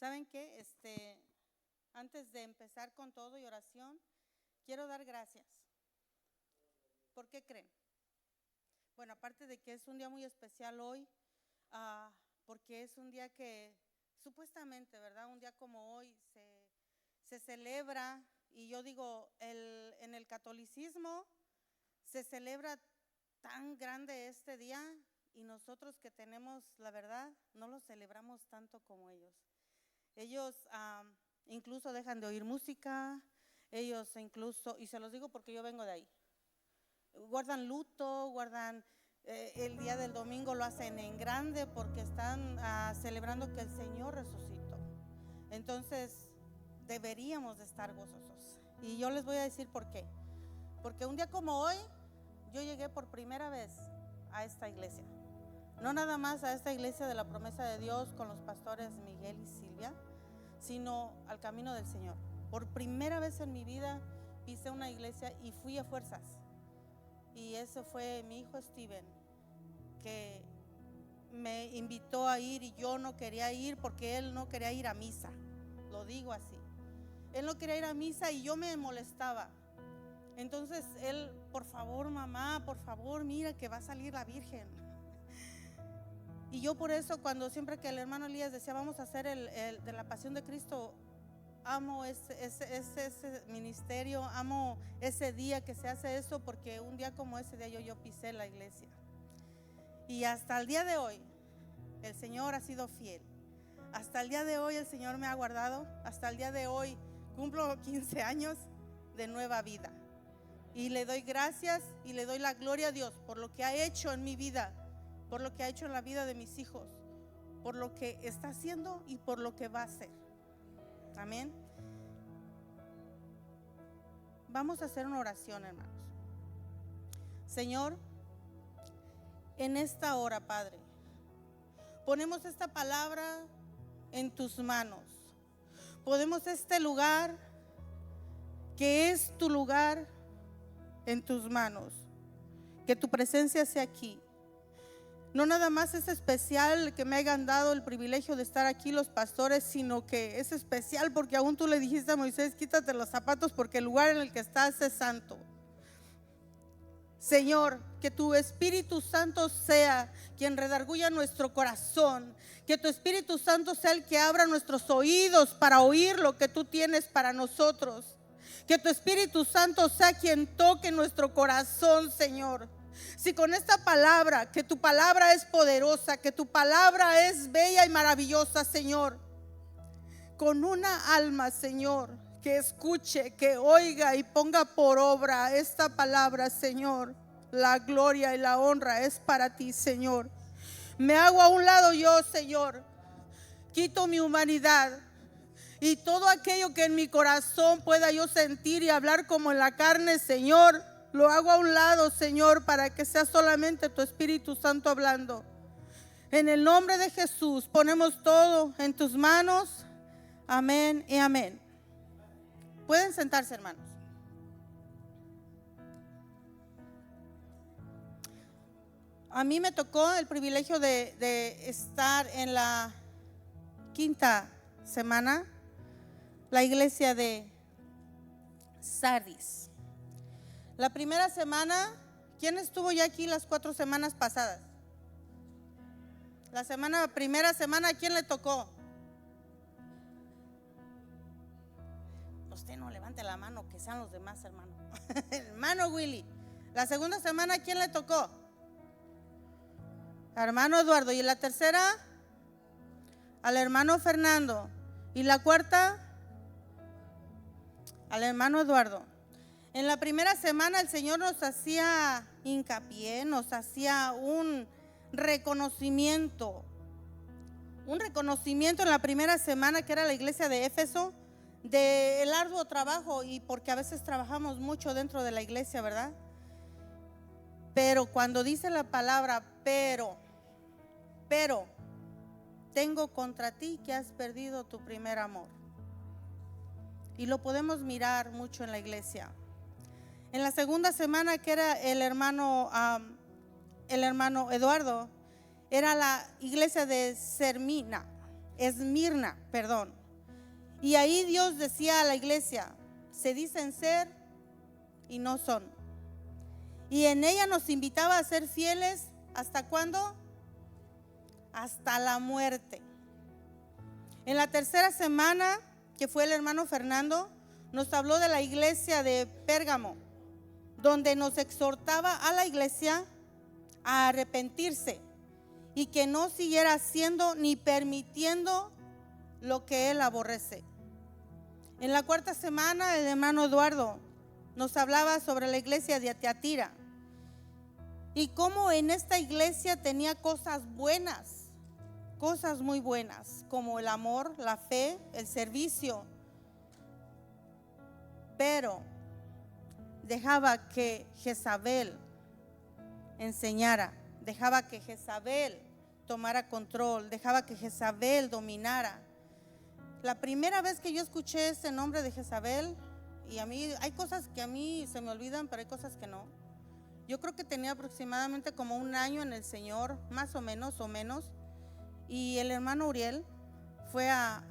¿Saben qué? Antes de empezar con todo y oración, quiero dar gracias. ¿Por qué creen? Bueno, aparte de que es un día muy especial hoy, porque es un día que supuestamente, ¿verdad? Un día como hoy se celebra, y yo digo, en el catolicismo se celebra tan grande este día, y nosotros que tenemos la verdad, no lo celebramos tanto como ellos. Ellos incluso dejan de oír música, ellos incluso, y se los digo porque yo vengo de ahí, guardan luto, guardan el día del domingo, lo hacen en grande porque están celebrando que el Señor resucitó. Entonces deberíamos de estar gozosos, y yo les voy a decir por qué. Porque un día como hoy yo llegué por primera vez a esta iglesia, no nada más a esta iglesia de la Promesa de Dios con los pastores Miguel y Silvia, sino al camino del Señor. Por primera vez en mi vida pisé una iglesia y fui a fuerzas. Y ese fue mi hijo Steven, que me invitó a ir, y yo no quería ir porque él no quería ir a misa. Lo digo así. Él no quería ir a misa y yo me molestaba. Entonces él, por favor, mamá, por favor, mira que va a salir la Virgen. Y yo por eso, cuando siempre que el hermano Elías decía vamos a hacer el de la Pasión de Cristo, amo ese ministerio, amo ese día que se hace eso, porque un día como ese día yo pisé la iglesia. Y hasta el día de hoy el Señor ha sido fiel. Hasta el día de hoy el Señor me ha guardado. Hasta el día de hoy cumplo 15 años de nueva vida. Y le doy gracias y le doy la gloria a Dios por lo que ha hecho en mi vida, por lo que ha hecho en la vida de mis hijos, por lo que está haciendo y por lo que va a hacer. Amén. Vamos a hacer una oración, hermanos. Señor, en esta hora, Padre, ponemos esta palabra en tus manos. Ponemos este lugar, que es tu lugar, en tus manos. Que tu presencia sea aquí. No nada más es especial que me hayan dado el privilegio de estar aquí los pastores, sino que es especial porque aún tú le dijiste a Moisés, quítate los zapatos porque el lugar en el que estás es santo. Señor, que tu Espíritu Santo sea quien redarguya nuestro corazón, que tu Espíritu Santo sea el que abra nuestros oídos para oír lo que tú tienes para nosotros, que tu Espíritu Santo sea quien toque nuestro corazón, Señor. Si con esta palabra, que tu palabra es poderosa, que tu palabra es bella y maravillosa, Señor, con una alma, Señor, que escuche, que oiga y ponga por obra esta palabra, Señor, la gloria y la honra es para ti, Señor. Me hago a un lado yo, Señor, quito mi humanidad y todo aquello que en mi corazón pueda yo sentir y hablar como en la carne, Señor, lo hago a un lado, Señor, para que sea solamente tu Espíritu Santo hablando. En el nombre de Jesús ponemos todo en tus manos. Amén y amén. Pueden sentarse, hermanos. A mí me tocó el privilegio de estar en la quinta semana, la iglesia de Sardis. La primera semana, ¿quién estuvo ya aquí las 4 semanas pasadas? Primera semana, ¿a quién le tocó? Usted no levante la mano, que sean los demás, hermano. Hermano Willy. La segunda semana, ¿a quién le tocó? Hermano Eduardo. ¿Y la tercera? Al hermano Fernando. ¿Y la cuarta? Al hermano Eduardo. En la primera semana el Señor nos hacía hincapié, nos hacía un reconocimiento en la primera semana, que era la iglesia de Éfeso, del arduo trabajo, y porque a veces trabajamos mucho dentro de la iglesia, ¿verdad? Pero cuando dice la palabra pero tengo contra ti que has perdido tu primer amor, y lo podemos mirar mucho en la iglesia. En la segunda semana, que era el hermano Eduardo, era la iglesia de Cermina. Esmirna, perdón. Y ahí Dios decía a la iglesia, se dicen ser y no son. Y en ella nos invitaba a ser fieles, ¿hasta cuándo? Hasta la muerte. En la tercera semana, que fue el hermano Fernando, nos habló de la iglesia de Pérgamo, donde nos exhortaba a la iglesia a arrepentirse y que no siguiera haciendo ni permitiendo lo que él aborrece. En la cuarta semana, el hermano Eduardo nos hablaba sobre la iglesia de Tiatira y cómo en esta iglesia tenía cosas buenas, cosas muy buenas, como el amor, la fe, el servicio, pero dejaba que Jezabel enseñara, dejaba que Jezabel tomara control, dejaba que Jezabel dominara. La primera vez que yo escuché ese nombre de Jezabel, y a mí hay cosas que a mí se me olvidan, pero hay cosas que no. Yo creo que tenía aproximadamente como un año en el Señor, más o menos, y el hermano Uriel fue a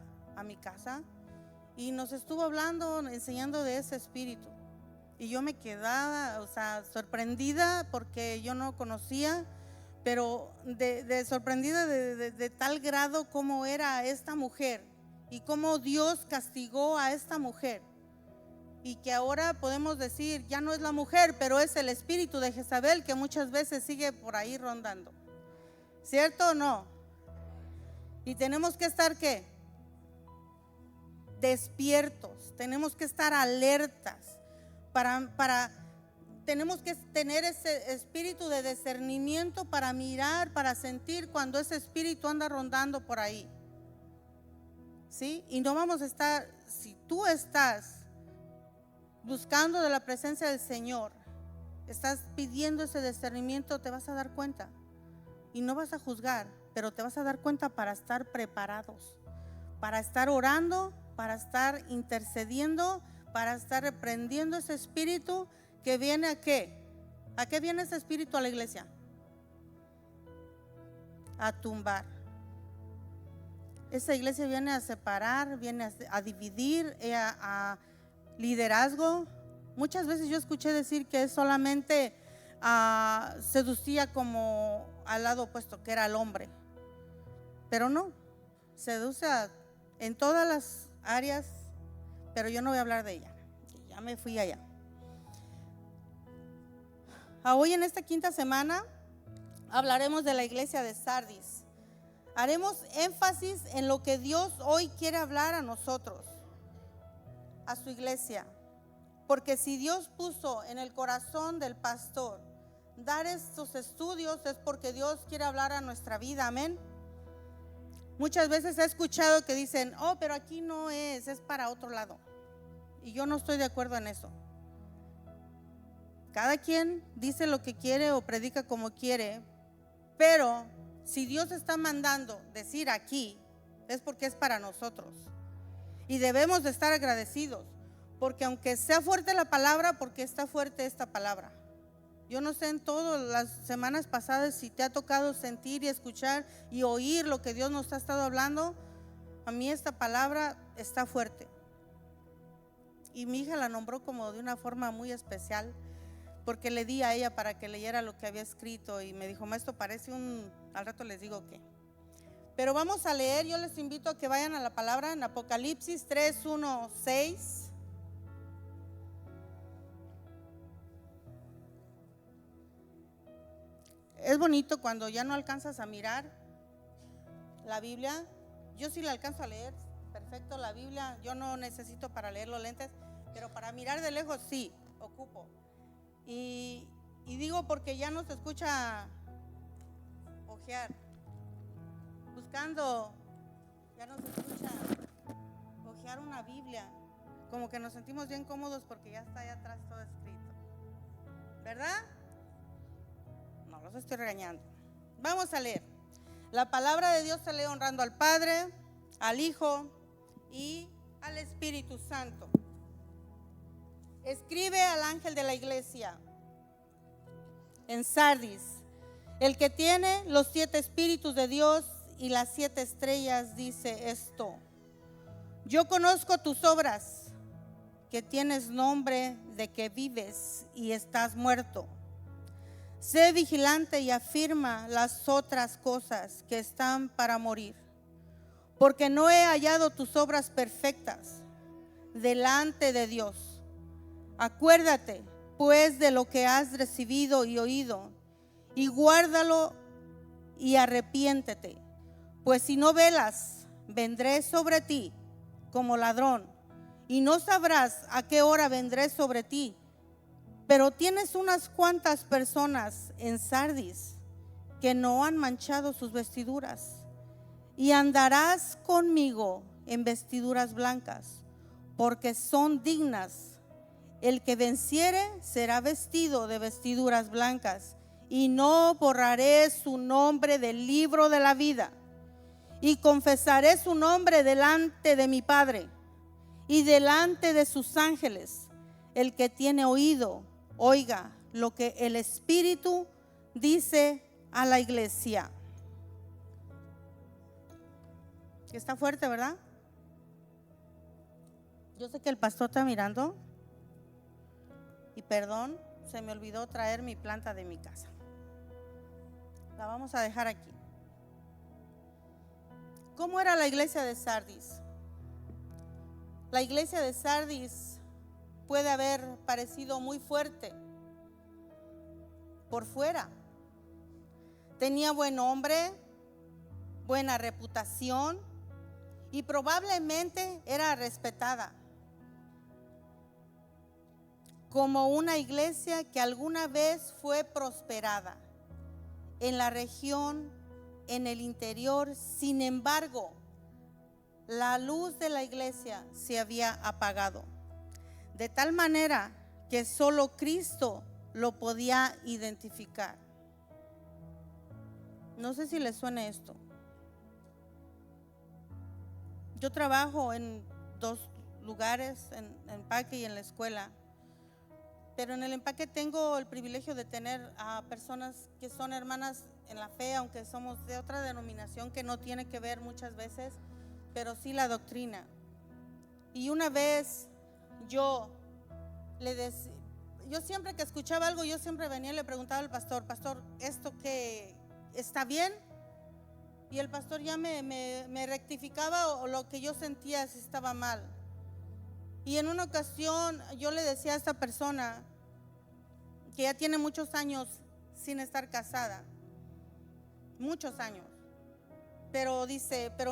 mi casa y nos estuvo hablando, enseñando de ese espíritu. Y yo me quedaba, sorprendida porque yo no conocía, pero sorprendida de tal grado como era esta mujer y cómo Dios castigó a esta mujer. Y que ahora podemos decir, ya no es la mujer, pero es el espíritu de Jezabel que muchas veces sigue por ahí rondando. ¿Cierto o no? Y tenemos que estar, ¿qué? Despiertos, tenemos que estar alertas. Tenemos que tener ese espíritu de discernimiento para mirar, para sentir cuando ese espíritu anda rondando por ahí. ¿Sí? Y no vamos a estar, si tú estás buscando de la presencia del Señor, estás pidiendo ese discernimiento, te vas a dar cuenta y no vas a juzgar, pero te vas a dar cuenta para estar preparados, para estar orando, para estar intercediendo, para estar reprendiendo ese espíritu que viene ¿a qué? ¿A qué viene ese espíritu a la iglesia? A tumbar. Esa iglesia viene a separar, viene a dividir, a liderazgo. Muchas veces yo escuché decir que solamente seducía como al lado opuesto, que era el hombre. Pero no, seduce en todas las áreas, pero yo no voy a hablar de ella, ya me fui allá. Hoy en esta quinta semana hablaremos de la iglesia de Sardis. Haremos énfasis en lo que Dios hoy quiere hablar a nosotros, a su iglesia. Porque si Dios puso en el corazón del pastor dar estos estudios, es porque Dios quiere hablar a nuestra vida, amén. Muchas veces he escuchado que dicen, pero aquí no es para otro lado. Y yo no estoy de acuerdo en eso. Cada quien dice lo que quiere o predica como quiere, pero si Dios está mandando decir aquí, es porque es para nosotros. Y debemos de estar agradecidos, porque aunque sea fuerte la palabra, porque está fuerte esta palabra. Yo no sé en todas las semanas pasadas si te ha tocado sentir y escuchar y oír lo que Dios nos ha estado hablando. A mí esta palabra está fuerte. Y mi hija la nombró como de una forma muy especial, porque le di a ella para que leyera lo que había escrito y me dijo, esto parece al rato les digo qué. Pero vamos a leer, yo les invito a que vayan a la palabra en Apocalipsis 3, 1, 6. Es bonito cuando ya no alcanzas a mirar la Biblia. Yo sí la alcanzo a leer, perfecto, la Biblia. Yo no necesito para leer los lentes, pero para mirar de lejos sí, ocupo. Y digo porque ya no se escucha ojear, buscando, ya no se escucha ojear una Biblia, como que nos sentimos bien cómodos porque ya está allá atrás todo escrito, ¿verdad? No los estoy regañando. Vamos a leer. La palabra de Dios se lee honrando al Padre, al Hijo y al Espíritu Santo. Escribe al ángel de la iglesia en Sardis, el que tiene los 7 espíritus de Dios y las 7 estrellas dice esto: yo conozco tus obras, que tienes nombre de que vives y estás muerto. Sé vigilante y afirma las otras cosas que están para morir, porque no he hallado tus obras perfectas delante de Dios. Acuérdate, pues, de lo que has recibido y oído, y guárdalo y arrepiéntete. Pues si no velas, vendré sobre ti como ladrón, y no sabrás a qué hora vendré sobre ti. Pero tienes unas cuantas personas en Sardis que no han manchado sus vestiduras, y andarás conmigo en vestiduras blancas, porque son dignas. El que venciere será vestido de vestiduras blancas, y no borraré su nombre del libro de la vida, y confesaré su nombre delante de mi Padre y delante de sus ángeles. El que tiene oído, oiga lo que el Espíritu dice a la iglesia. Está fuerte, ¿verdad? Yo sé que el pastor está mirando. Y perdón, se me olvidó traer mi planta de mi casa. La vamos a dejar aquí. ¿Cómo era la iglesia de Sardis? La iglesia de Sardis puede haber parecido muy fuerte por fuera. Tenía buen nombre, buena reputación y probablemente era respetada como una iglesia que alguna vez fue prosperada en la región, en el interior. Sin embargo, la luz de la iglesia se había apagado, de tal manera que solo Cristo lo podía identificar. No sé si les suena esto. Yo trabajo en 2 lugares, en empaque y en la escuela. Pero en el empaque tengo el privilegio de tener a personas que son hermanas en la fe, aunque somos de otra denominación que no tiene que ver muchas veces, pero sí la doctrina. Y una vez yo siempre que escuchaba algo, yo siempre venía y le preguntaba al pastor: pastor, ¿esto qué está bien? Y el pastor ya me rectificaba o lo que yo sentía si estaba mal. Y en una ocasión yo le decía a esta persona que ya tiene muchos años sin estar casada, muchos años, pero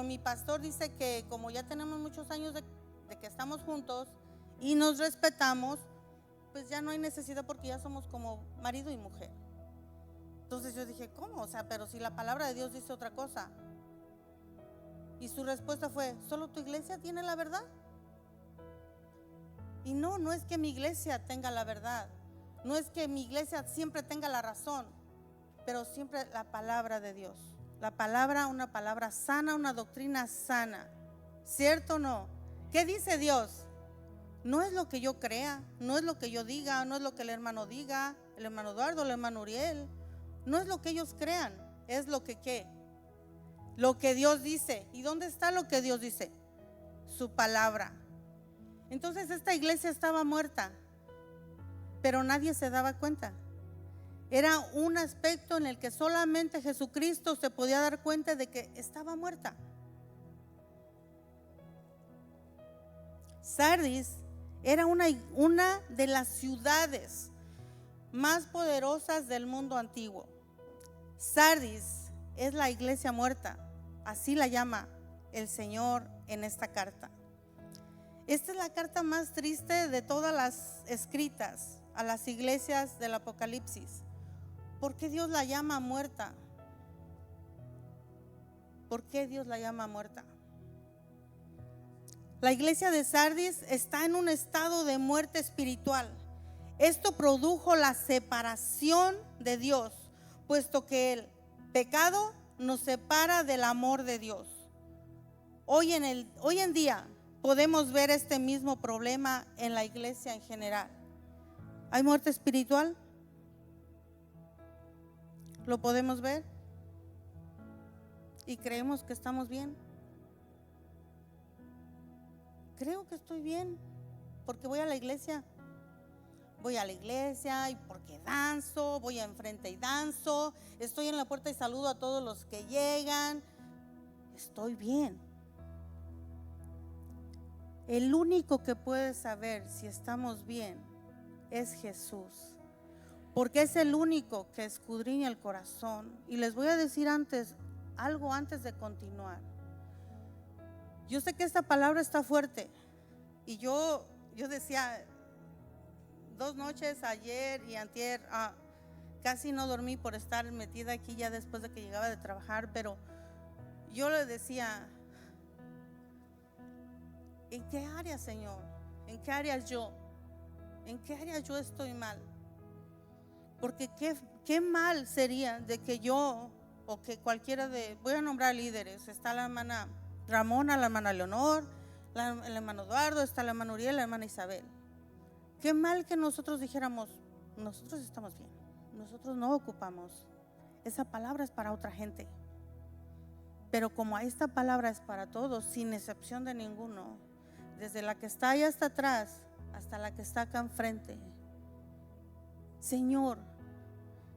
mi pastor dice que como ya tenemos muchos años de que estamos juntos y nos respetamos, pues ya no hay necesidad porque ya somos como marido y mujer. Entonces yo dije, ¿cómo? O sea, pero si la palabra de Dios dice otra cosa. Y su respuesta fue: ¿solo tu iglesia tiene la verdad? Y no es que mi iglesia tenga la verdad, no es que mi iglesia siempre tenga la razón, pero siempre la palabra de Dios, la palabra, una palabra sana, una doctrina sana, ¿cierto o no? ¿Qué dice Dios? No es lo que yo crea, no es lo que yo diga, no es lo que el hermano diga, el hermano Eduardo, el hermano Uriel, no es lo que ellos crean, es lo que ¿qué? Lo que Dios dice. ¿Y dónde está lo que Dios dice? Su palabra. Entonces esta iglesia estaba muerta, pero nadie se daba cuenta. Era un aspecto en el que solamente Jesucristo se podía dar cuenta de que estaba muerta. Sardis era una de las ciudades más poderosas del mundo antiguo. Sardis es la iglesia muerta, así la llama el Señor en esta carta. Esta es la carta más triste de todas las escritas a las iglesias del Apocalipsis. ¿Por qué Dios la llama muerta? ¿Por qué Dios la llama muerta? La iglesia de Sardis está en un estado de muerte espiritual. Esto produjo la separación de Dios, puesto que el pecado nos separa del amor de Dios. Hoy en día podemos ver este mismo problema en la iglesia en general. ¿Hay muerte espiritual? ¿Lo podemos ver? y creemos que estamos bien. Creo que estoy bien porque voy a la iglesia. Voy a la iglesia y porque danzo, voy enfrente y danzo, estoy en la puerta y saludo a todos los que llegan. Estoy bien. El único que puede saber si estamos bien es Jesús, porque es el único que escudriña el corazón. Y les voy a decir algo antes de continuar. Yo sé que esta palabra está fuerte y yo decía 2 noches, ayer y antier, casi no dormí por estar metida aquí ya después de que llegaba de trabajar, pero yo le decía, ¿en qué área, Señor? ¿En qué áreas yo? ¿En qué áreas yo estoy mal? Porque qué mal sería de que yo o que cualquiera voy a nombrar líderes, está la hermana Ramona, la hermana Leonor, el hermano Eduardo, está la hermana Uriel, la hermana Isabel. Qué mal que nosotros dijéramos, nosotros estamos bien, nosotros no ocupamos. Esa palabra es para otra gente. Pero como esta palabra es para todos, sin excepción de ninguno, desde la que está ahí hasta atrás, hasta la que está acá enfrente. Señor,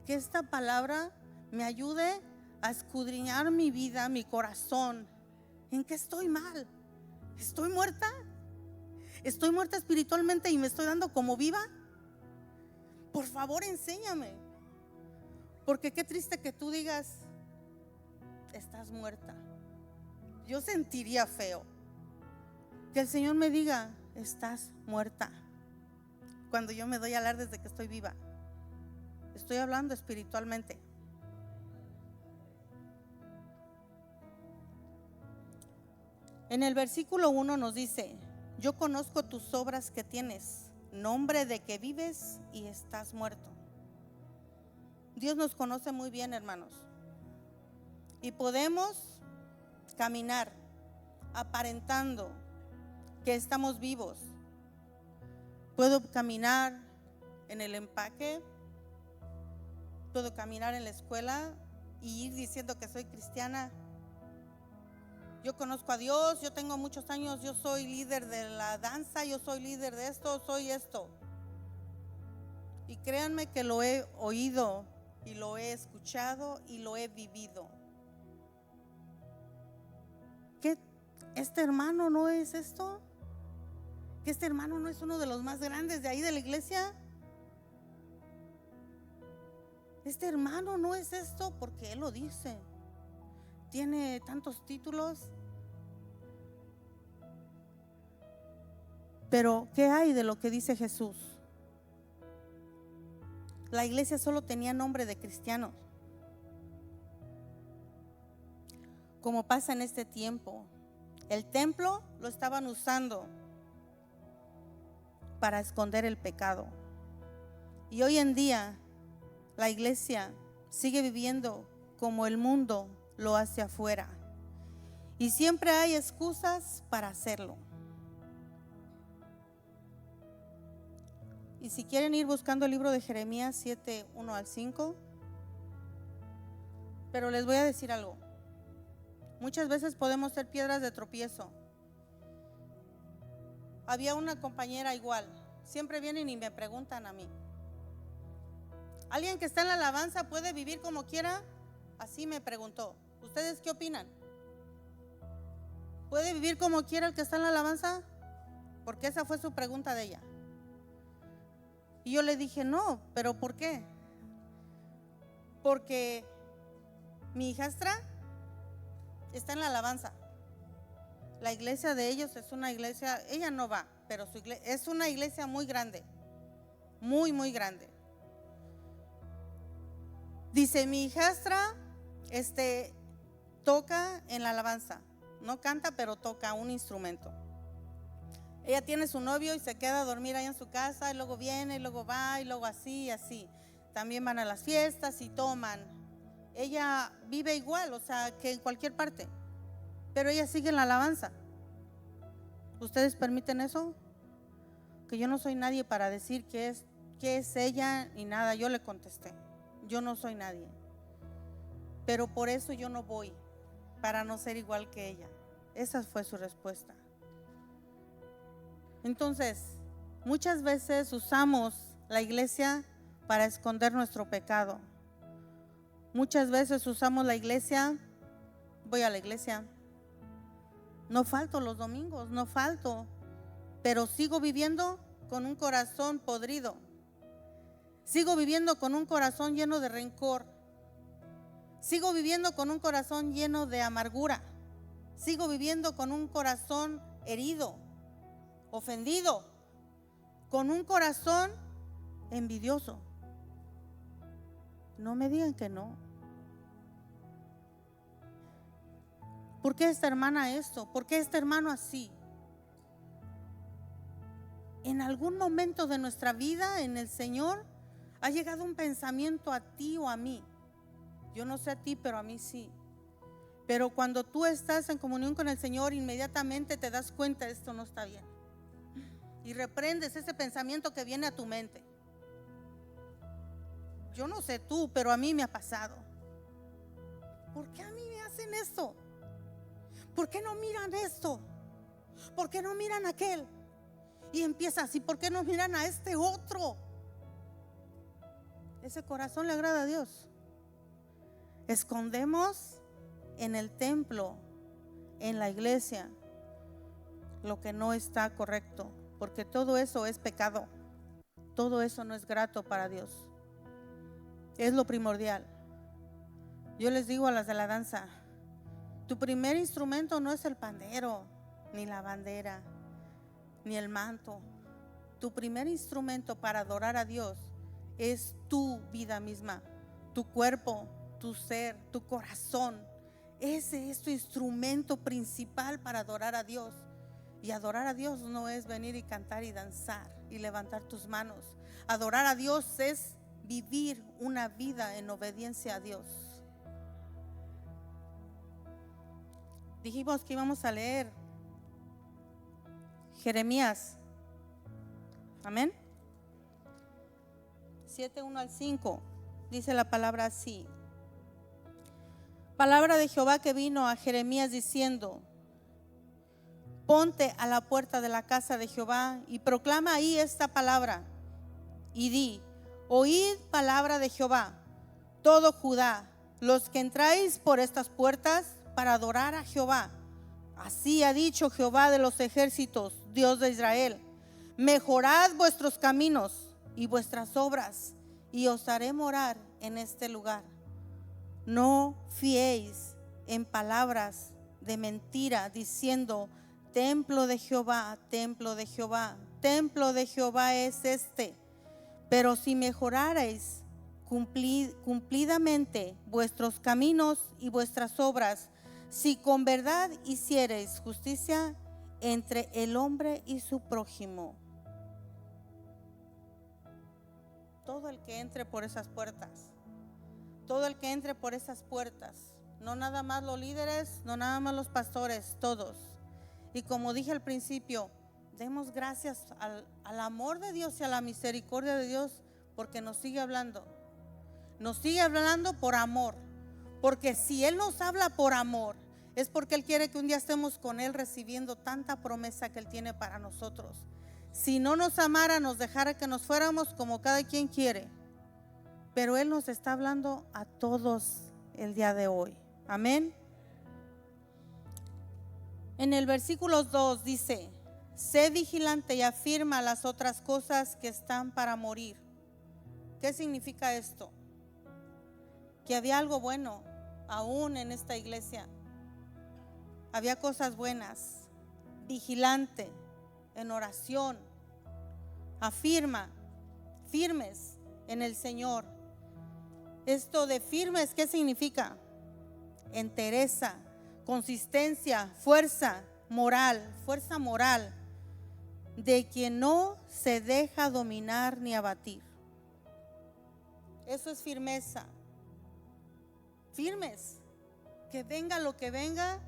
que esta palabra me ayude a escudriñar mi vida, mi corazón. ¿En qué estoy mal? ¿Estoy muerta? ¿Estoy muerta espiritualmente y me estoy dando como viva? Por favor, enséñame. Porque qué triste que tú digas, estás muerta. Yo sentiría feo que el Señor me diga, estás muerta, cuando yo me doy a hablar desde que estoy viva. Estoy hablando espiritualmente. En el versículo 1 nos dice, yo conozco tus obras que tienes, nombre de que vives y estás muerto. Dios nos conoce muy bien, hermanos, y podemos caminar aparentando que estamos vivos. Puedo caminar en el empaque, puedo caminar en la escuela y ir diciendo que soy cristiana. Yo conozco a Dios, yo tengo muchos años, yo soy líder de la danza, yo soy líder de esto, soy esto. Y créanme que lo he oído y lo he escuchado y lo he vivido. ¿Que este hermano no es esto? ¿Que este hermano no es uno de los más grandes de ahí de la iglesia? Este hermano no es esto, porque él lo dice. Tiene tantos títulos. Pero ¿qué hay de lo que dice Jesús? La iglesia solo tenía nombre de cristianos. Como pasa en este tiempo, el templo lo estaban usando para esconder el pecado. Y hoy en día la iglesia sigue viviendo como el mundo lo hace afuera. Y siempre hay excusas para hacerlo. Y si quieren ir buscando el libro de Jeremías 7, 1 al 5. Pero les voy a decir algo. Muchas veces podemos ser piedras de tropiezo. Había una compañera igual. Siempre vienen y me preguntan a mí, ¿alguien que está en la alabanza puede vivir como quiera? Así me preguntó. ¿Ustedes qué opinan? ¿Puede vivir como quiera el que está en la alabanza? Porque esa fue su pregunta de ella. Y yo le dije, no, ¿pero por qué? Porque mi hijastra está en la alabanza. La iglesia de ellos es una iglesia, ella no va, pero su iglesia es una iglesia muy grande, muy, muy grande. Dice, mi hijastra toca en la alabanza, no canta, pero toca un instrumento. Ella tiene su novio y se queda a dormir ahí en su casa, y luego viene, y luego va, y luego así, y así. También van a las fiestas y toman. Ella vive igual, o sea, que en cualquier parte, pero ella sigue en la alabanza. ¿Ustedes permiten eso? Que yo no soy nadie para decir qué es ella ni nada. Yo le contesté, yo no soy nadie, pero por eso yo no voy. para no ser igual que ella. Esa fue su respuesta. Entonces, muchas veces usamos la iglesia para esconder nuestro pecado. Muchas veces usamos la iglesia, voy a la iglesia, no falto los domingos, no falto, pero sigo viviendo con un corazón podrido. Sigo viviendo con un corazón lleno de rencor. Sigo viviendo con un corazón lleno de amargura. Sigo viviendo con un corazón herido, ofendido, con un corazón envidioso. No me digan que no. ¿Por qué esta hermana esto? ¿Por qué este hermano así? En algún momento de nuestra vida en el Señor ha llegado un pensamiento a ti o a mí. Yo no sé a ti, pero a mí sí. Pero cuando tú estás en comunión con el Señor, inmediatamente te das cuenta, esto no está bien. Y reprendes ese pensamiento que viene a tu mente. Yo no sé tú, pero a mí me ha pasado. ¿Por qué a mí me hacen esto? ¿Por qué no miran esto? ¿Por qué no miran aquel? Y empieza así, ¿por qué no miran a este otro? Ese corazón le agrada a Dios. Escondemos en el templo, en la iglesia, lo que no está correcto, porque todo eso es pecado. Todo eso no es grato para Dios. Es lo primordial. Yo les digo a las de la danza, tu primer instrumento no es el pandero, ni la bandera, ni el manto. Tu primer instrumento para adorar a Dios es tu vida misma, tu cuerpo, tu ser, tu corazón. Ese es tu instrumento principal para adorar a Dios. Y adorar a Dios no es venir y cantar y danzar y levantar tus manos. Adorar a Dios es vivir una vida en obediencia a Dios. Dijimos que íbamos a leer Jeremías. Amén. 7:1 al 5. Dice la palabra así. Palabra de Jehová que vino a Jeremías diciendo: ponte a la puerta de la casa de Jehová y proclama ahí esta palabra y di: oíd palabra de Jehová, todo Judá, los que entráis por estas puertas para adorar a Jehová. Así ha dicho Jehová de los ejércitos, Dios de Israel: mejorad vuestros caminos y vuestras obras, y os haré morar en este lugar. No fiéis en palabras de mentira, diciendo: templo de Jehová, templo de Jehová, templo de Jehová es este. Pero si mejorareis cumplidamente vuestros caminos y vuestras obras, si con verdad hiciereis justicia entre el hombre y su prójimo. Todo el que entre por esas puertas, todo el que entre por esas puertas, no nada más los líderes, no nada más los pastores, todos. Y como dije al principio, demos gracias al amor de Dios y a la misericordia de Dios, porque nos sigue hablando. Nos sigue hablando por amor, porque si Él nos habla por amor, es porque Él quiere que un día estemos con Él recibiendo tanta promesa que Él tiene para nosotros. Si no nos amara, nos dejara que nos fuéramos como cada quien quiere. Pero Él nos está hablando a todos el día de hoy. Amén. En el versículo 2 dice: sé vigilante y afirma las otras cosas que están para morir. ¿Qué significa esto? Que había algo bueno aún en esta iglesia. Había cosas buenas. Vigilante, en oración, afirma, firmes en el Señor. Esto de firmes, ¿qué significa? Entereza, consistencia, fuerza moral, de quien no se deja dominar ni abatir. Eso es firmeza. Firmes, que venga lo que venga,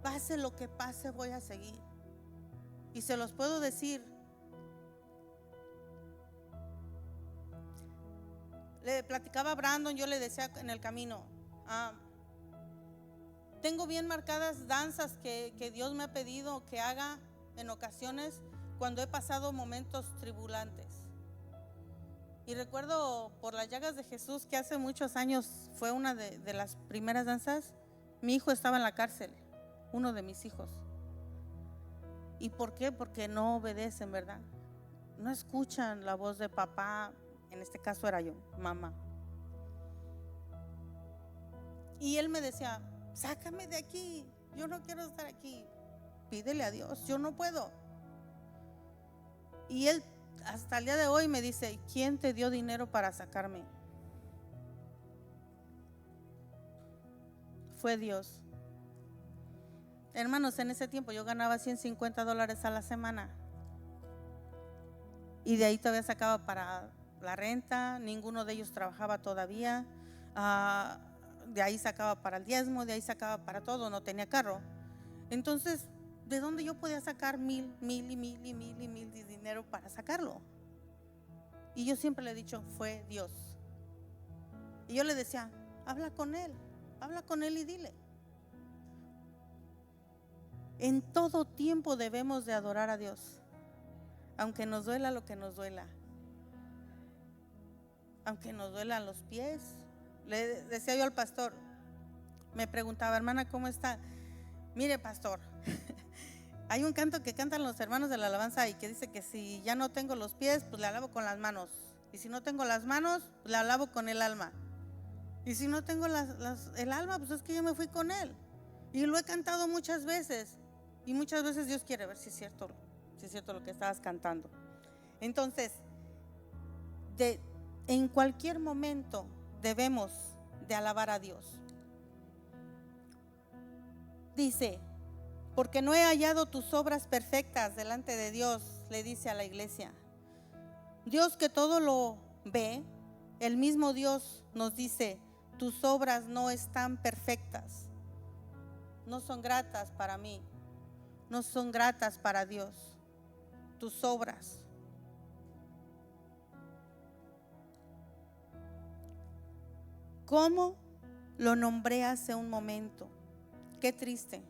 pase lo que pase, voy a seguir. Y se los puedo decir. Le platicaba a Brandon, yo le decía en el camino, Tengo bien marcadas danzas que Dios me ha pedido que haga en ocasiones cuando he pasado momentos tribulantes. Y recuerdo por las llagas de Jesús que hace muchos años fue una de las primeras danzas. Mi hijo estaba en la cárcel, uno de mis hijos. ¿Y por qué? Porque no obedecen, ¿verdad? No escuchan la voz de papá, en este caso era yo, mamá. Y él me decía, sácame de aquí, yo no quiero estar aquí. Pídele a Dios, yo no puedo. Y él hasta el día de hoy me dice, ¿quién te dio dinero para sacarme? Fue Dios. Hermanos, en ese tiempo yo ganaba $150 a la semana. Y de ahí todavía sacaba para la renta, ninguno de ellos trabajaba todavía. De ahí sacaba para el diezmo, de ahí sacaba para todo, no tenía carro. Entonces, ¿de dónde yo podía sacar mil de dinero para sacarlo? Y yo siempre le he dicho, fue Dios. Y yo le decía, habla con Él y dile. En todo tiempo debemos de adorar a Dios, aunque nos duela lo que nos duela, aunque nos duelan los pies. Le decía yo al pastor, me preguntaba, hermana, ¿cómo está? Mire, pastor, hay un canto que cantan los hermanos de la alabanza y que dice que si ya no tengo los pies, pues le alabo con las manos. Y si no tengo las manos, pues le alabo con el alma. Y si no tengo el alma, pues es que yo me fui con Él. Y lo he cantado muchas veces. Y muchas veces Dios quiere ver si es cierto lo que estabas cantando. Entonces, en cualquier momento debemos de alabar a Dios. Dice, porque no he hallado tus obras perfectas delante de Dios, le dice a la iglesia. Dios que todo lo ve, el mismo Dios nos dice, tus obras no están perfectas, no son gratas para mí, no son gratas para Dios, tus obras. ¿Cómo lo nombré hace un momento? Qué triste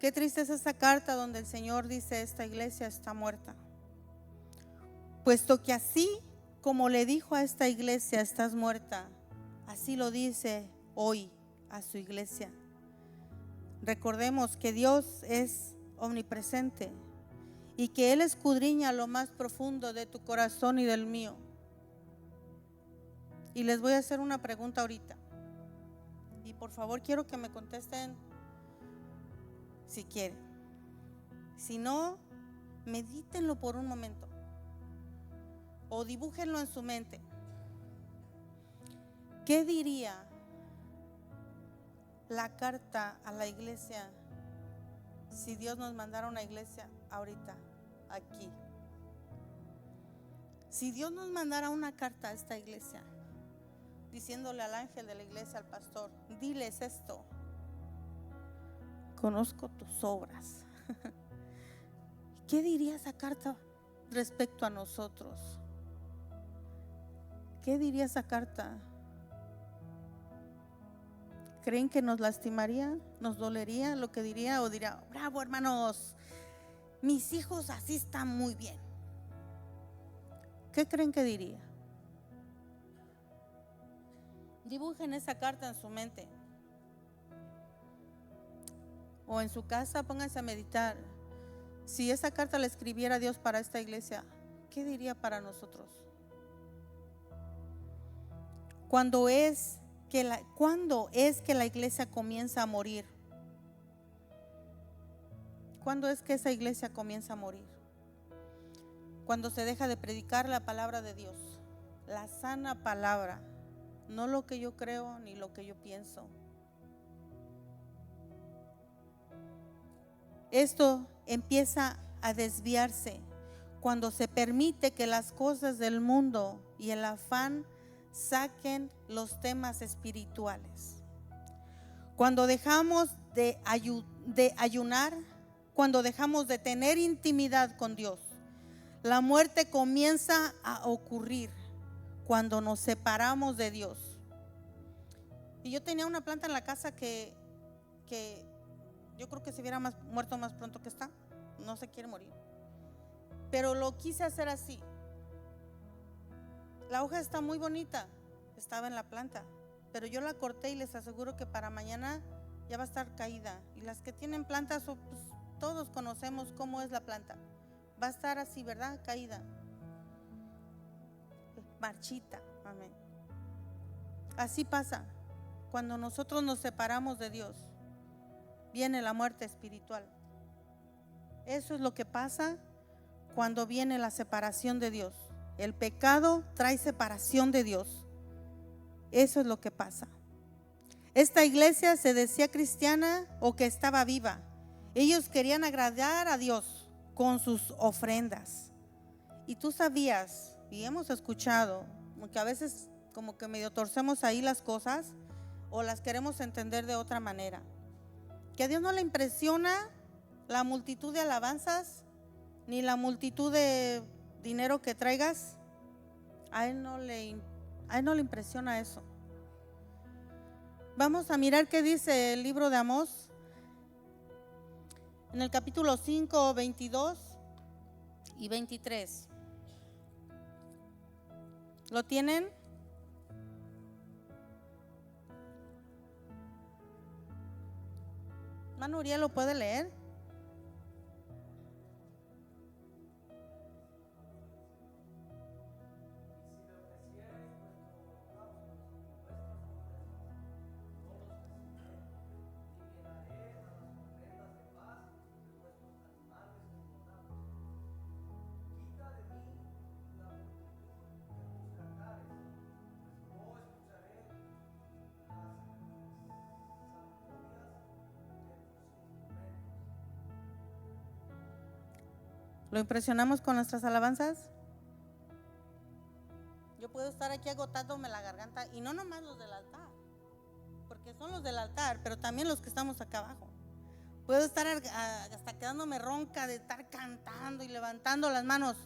es esa carta donde el Señor dice, esta iglesia está muerta. Puesto que así como le dijo a esta iglesia, estás muerta, así lo dice hoy a su iglesia. Recordemos que Dios es omnipresente y que Él escudriña lo más profundo de tu corazón y del mío. Y les voy a hacer una pregunta ahorita. Y por favor quiero que me contesten si quieren. Si no, medítenlo por un momento. O dibújenlo en su mente. ¿Qué diría la carta a la iglesia si Dios nos mandara una iglesia ahorita, aquí? Si Dios nos mandara una carta a esta iglesia, diciéndole al ángel de la iglesia, al pastor, diles esto: conozco tus obras. ¿Qué diría esa carta respecto a nosotros? ¿Qué diría esa carta? ¿Creen que nos lastimaría? ¿Nos dolería lo que diría? ¿O diría, bravo hermanos, mis hijos así están muy bien? ¿Qué creen que diría? Dibujen esa carta en su mente. O en su casa pónganse a meditar. Si esa carta la escribiera Dios para esta iglesia, ¿qué diría para nosotros? ¿Cuándo es que la iglesia comienza a morir? ¿Cuándo es que esa iglesia comienza a morir? Cuando se deja de predicar la palabra de Dios, la sana palabra, no lo que yo creo ni lo que yo pienso. Esto empieza a desviarse cuando se permite que las cosas del mundo y el afán saquen los temas espirituales. Cuando dejamos de ayunar, cuando dejamos de tener intimidad con Dios, la muerte comienza a ocurrir cuando nos separamos de Dios. Y yo tenía una planta en la casa que porque yo creo que se hubiera muerto más pronto que está. No se quiere morir. Pero lo quise hacer así. La hoja está muy bonita, estaba en la planta, pero yo la corté y les aseguro que para mañana ya va a estar caída. Y las que tienen plantas, pues, todos conocemos cómo es la planta. Va a estar así, ¿verdad? Caída, marchita. Amén. Así pasa cuando nosotros nos separamos de Dios. Viene la muerte espiritual. Eso es lo que pasa cuando viene la separación de Dios. El pecado trae separación de Dios. Eso es lo que pasa. Esta iglesia se decía cristiana o que estaba viva. Ellos querían agradar a Dios con sus ofrendas. Y tú sabías, y hemos escuchado, que a veces como que medio torcemos ahí las cosas o las queremos entender de otra manera. Que a Dios no le impresiona la multitud de alabanzas ni la multitud de dinero que traigas. A él no le impresiona eso. Vamos a mirar qué dice el libro de Amós en el capítulo 5, 22 y 23. ¿Lo tienen? Hermano Uriel, ¿lo puede leer? ¿Lo impresionamos con nuestras alabanzas? Yo puedo estar aquí agotándome la garganta, y no nomás los del altar, porque son los del altar, pero también los que estamos acá abajo. Puedo estar hasta quedándome ronca de estar cantando y levantando las manos,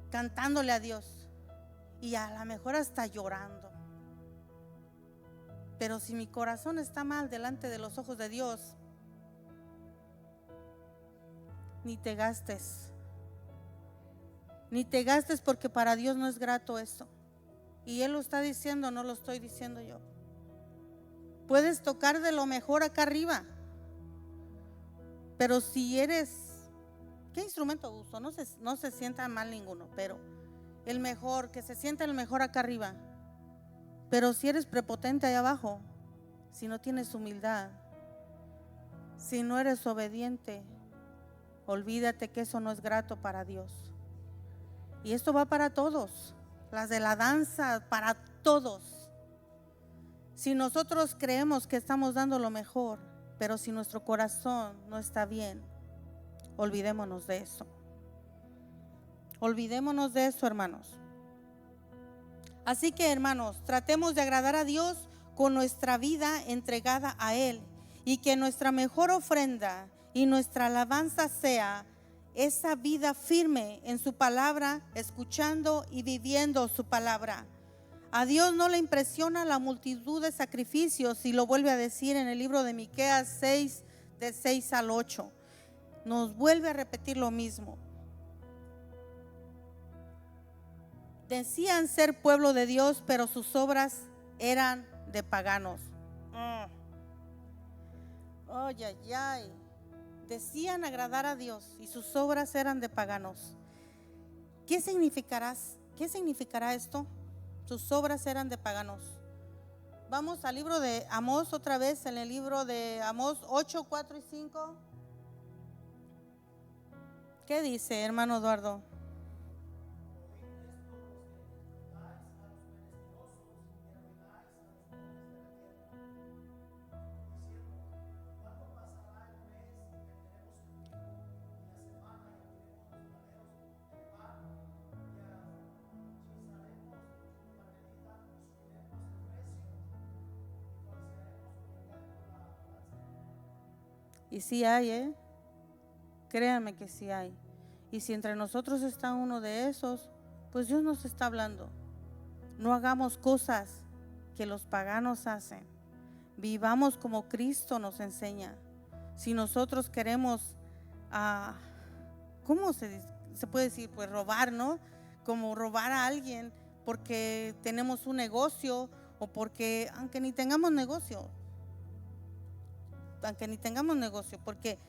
cantándole a Dios, y a lo mejor hasta llorando. Pero si mi corazón está mal delante de los ojos de Dios, ni te gastes, porque para Dios no es grato eso. Y Él lo está diciendo, no lo estoy diciendo yo. Puedes tocar de lo mejor acá arriba, pero si eres, ¿qué instrumento uso? No se sienta mal ninguno, pero el mejor, que se sienta el mejor acá arriba. Pero si eres prepotente allá abajo, si no tienes humildad, si no eres obediente, olvídate que eso no es grato para Dios. Y esto va para todos, las de la danza, para todos. Si nosotros creemos que estamos dando lo mejor, pero si nuestro corazón no está bien, olvidémonos de eso. Olvidémonos de eso, hermanos. Así que, hermanos, tratemos de agradar a Dios con nuestra vida entregada a Él, y que nuestra mejor ofrenda y nuestra alabanza sea esa vida firme en su palabra, escuchando y viviendo su palabra. A Dios no le impresiona la multitud de sacrificios, y lo vuelve a decir en el libro de Miqueas 6, de 6 al 8. Nos vuelve a repetir lo mismo. Decían ser pueblo de Dios, pero sus obras eran de paganos. Ay, ay, ay. Decían agradar a Dios y sus obras eran de paganos. ¿Qué significará esto? Sus obras eran de paganos. Vamos al libro de Amós otra vez, en el libro de Amós 8, 4 y 5. ¿Qué dice, hermano Eduardo? Y sí hay, créanme que sí hay. Y si entre nosotros está uno de esos, pues Dios nos está hablando. No hagamos cosas que los paganos hacen. vivamos como Cristo nos enseña. Si nosotros queremos, ¿cómo se puede decir? Pues robar, ¿no? Como robar a alguien porque tenemos un negocio o porque, aunque ni tengamos negocio, porque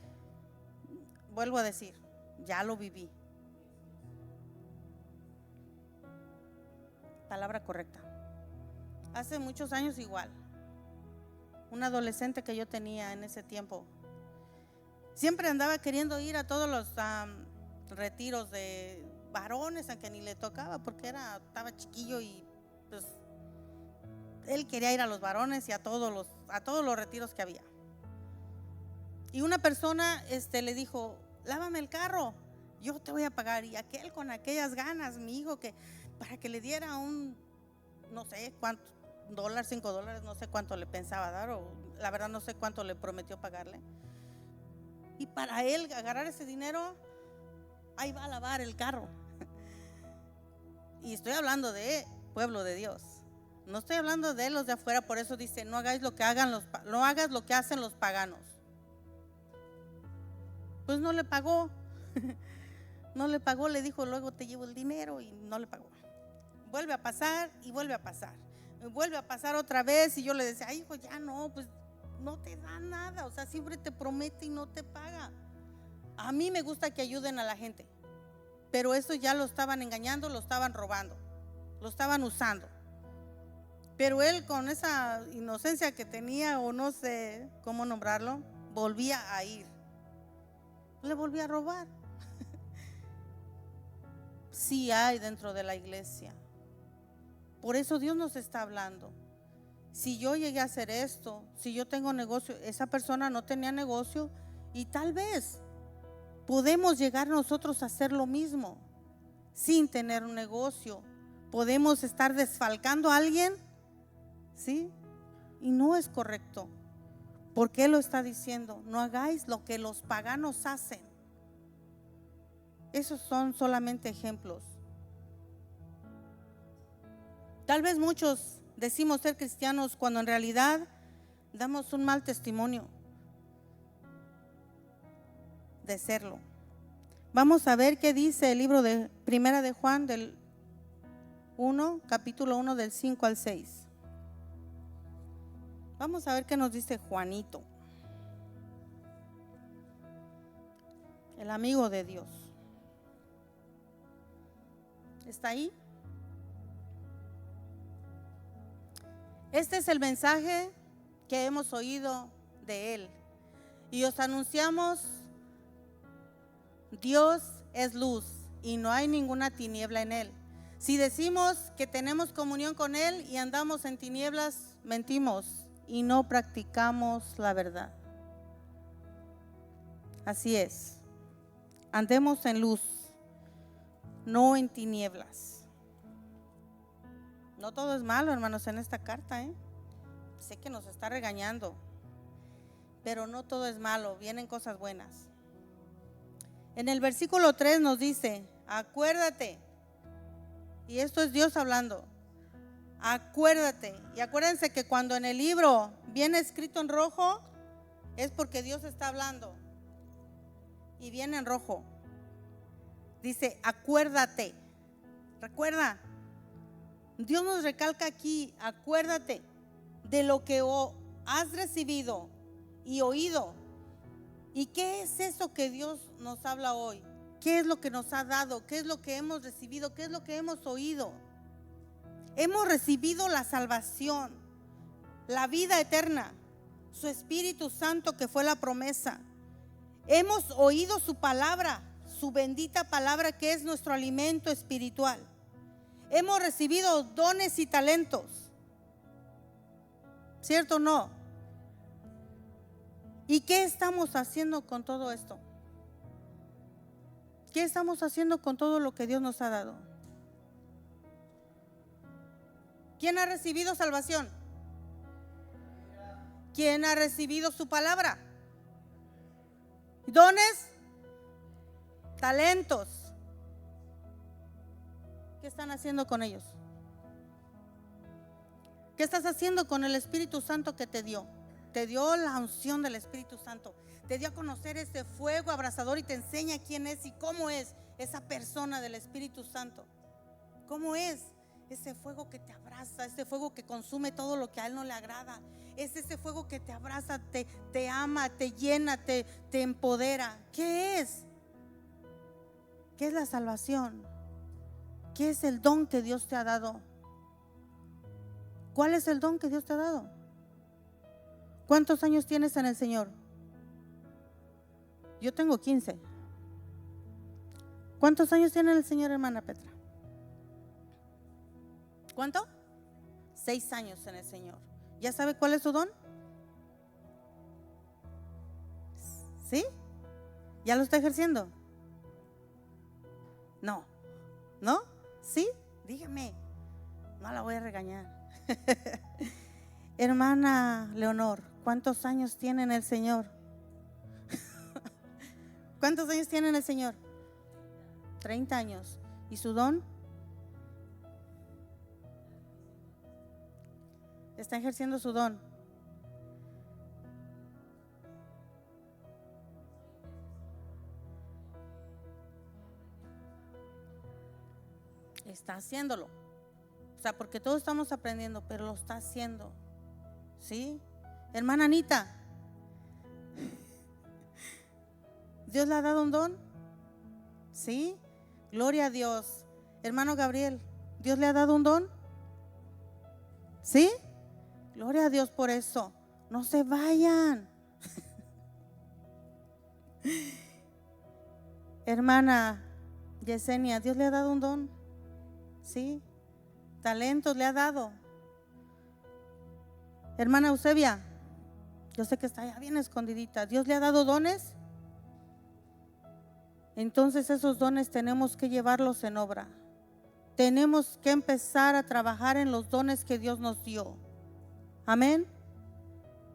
vuelvo a decir, ya lo viví. Palabra correcta. Hace muchos años igual, un adolescente que yo tenía en ese tiempo, siempre andaba queriendo ir a todos los retiros de varones, aunque ni le tocaba porque estaba chiquillo y pues él quería ir a los varones y a todos los retiros que había. Y una persona le dijo: lávame el carro, yo te voy a pagar. Y aquel con aquellas ganas, mi hijo, que para que le diera no sé cuánto, $5, no sé cuánto le pensaba dar, o la verdad no sé cuánto le prometió pagarle. Y para él agarrar ese dinero, ahí va a lavar el carro. Y estoy hablando de pueblo de Dios, no estoy hablando de los de afuera. Por eso dice: no hagas lo que hacen los paganos. Pues no le pagó. No le pagó, le dijo: luego te llevo el dinero, y no le pagó. Vuelve a pasar y vuelve a pasar. Vuelve a pasar otra vez, y yo le decía: ay, hijo, ya no, pues no te da nada, o sea, siempre te promete y no te paga. A mí me gusta que ayuden a la gente, pero eso ya lo estaban engañando, lo estaban robando, lo estaban usando. Pero él, con esa inocencia que tenía, o no sé cómo nombrarlo, volvía a ir, le volvía a robar. Sí hay dentro de la iglesia. Por eso Dios nos está hablando. Si yo llegué a hacer esto, si yo tengo negocio, esa persona no tenía negocio, y tal vez podemos llegar nosotros a hacer lo mismo sin tener un negocio. Podemos estar desfalcando a alguien, ¿sí? Y no es correcto. ¿Por qué lo está diciendo? No hagáis lo que los paganos hacen. Esos son solamente ejemplos. Tal vez muchos decimos ser cristianos cuando en realidad damos un mal testimonio de serlo. Vamos a ver qué dice el libro de Primera de Juan, capítulo 1, del 5 al 6. Vamos a ver qué nos dice Juanito, el amigo de Dios. ¿Está ahí? Este es el mensaje que hemos oído de Él, y os anunciamos: Dios es luz y no hay ninguna tiniebla en Él. Si decimos que tenemos comunión con Él y andamos en tinieblas, mentimos y no practicamos la verdad. Así es, andemos en luz, no en tinieblas. No todo es malo, hermanos, en esta carta, Sé que nos está regañando, pero no todo es malo, vienen cosas buenas. En el versículo 3 nos dice: acuérdate. Y esto es Dios hablando. Acuérdate. Y acuérdense que cuando en el libro viene escrito en rojo, es porque Dios está hablando. Y viene en rojo. Dice: acuérdate. Recuerda. Dios nos recalca aquí: acuérdate de lo que has recibido y oído. ¿Y qué es eso que Dios nos habla hoy? ¿Qué es lo que nos ha dado? ¿Qué es lo que hemos recibido? ¿Qué es lo que hemos oído? Hemos recibido la salvación, la vida eterna, su Espíritu Santo, que fue la promesa. Hemos oído su palabra, su bendita palabra, que es nuestro alimento espiritual. Hemos recibido dones y talentos. ¿Cierto o no? ¿Y qué estamos haciendo con todo esto? ¿Qué estamos haciendo con todo lo que Dios nos ha dado? ¿Quién ha recibido salvación? ¿Quién ha recibido su palabra? ¿Dones? ¿Talentos? ¿Qué están haciendo con ellos? ¿Qué estás haciendo con el Espíritu Santo que te dio? te dio la unción del Espíritu Santo, te dio a conocer ese fuego abrasador y te enseña quién es y cómo es esa persona del Espíritu Santo. ¿Cómo es ese fuego que te abraza, ese fuego que consume todo lo que a Él no le agrada? Es ese fuego que te abraza, te ama, te llena, te empodera. ¿Qué es? ¿Qué es la salvación? ¿Qué es el don que Dios te ha dado? ¿Cuál es el don que Dios te ha dado? ¿Cuántos años tienes en el Señor? Yo tengo 15. ¿Cuántos años tiene el Señor, hermana Petra? ¿Cuánto? 6 años en el Señor. ¿Ya sabe cuál es su don? ¿Sí? ¿Ya lo está ejerciendo? No. ¿No? ¿Sí? Dígame. No la voy a regañar. Hermana Leonor, ¿cuántos años tiene en el Señor? ¿Cuántos años tiene en el Señor? 30 años. ¿Y su don? Está ejerciendo su don. Está haciéndolo. O sea, porque todos estamos aprendiendo, pero lo está haciendo. ¿Sí? Hermana Anita, ¿Dios le ha dado un don? ¿Sí? Gloria a Dios. Hermano Gabriel, ¿Dios le ha dado un don? ¿Sí? Gloria a Dios por eso. No se vayan. Hermana Yesenia, ¿Dios le ha dado un don? ¿Sí? Talentos le ha dado. Hermana Eusebia, yo sé que está allá bien escondidita. ¿Dios le ha dado dones? Entonces esos dones tenemos que llevarlos en obra. Tenemos que empezar a trabajar en los dones que Dios nos dio. Amén.